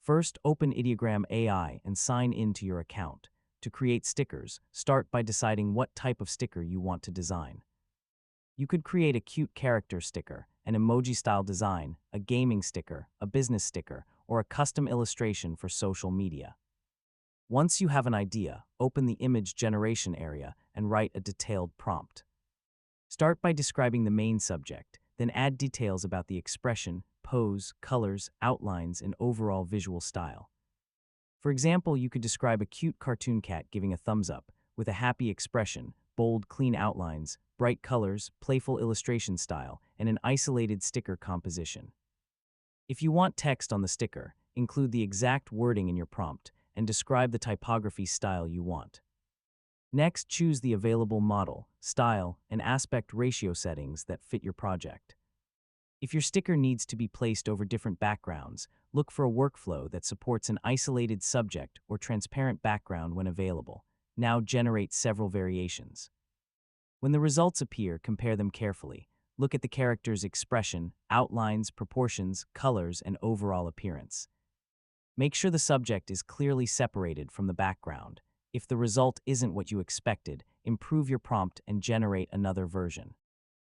First, open Ideogram AI and sign in to your account. To create stickers, start by deciding what type of sticker you want to design. You could create a cute character sticker, an emoji-style design, a gaming sticker, a business sticker, or a custom illustration for social media. Once you have an idea, open the image generation area and write a detailed prompt. Start by describing the main subject, then add details about the expression, pose, colors, outlines, and overall visual style. For example, you could describe a cute cartoon cat giving a thumbs up, with a happy expression, bold, clean outlines, bright colors, playful illustration style, and an isolated sticker composition. If you want text on the sticker, include the exact wording in your prompt and describe the typography style you want. Next, choose the available model, style, and aspect ratio settings that fit your project. If your sticker needs to be placed over different backgrounds, look for a workflow that supports an isolated subject or transparent background when available. Now generate several variations. When the results appear, compare them carefully. Look at the character's expression, outlines, proportions, colors, and overall appearance. Make sure the subject is clearly separated from the background. If the result isn't what you expected, improve your prompt and generate another version.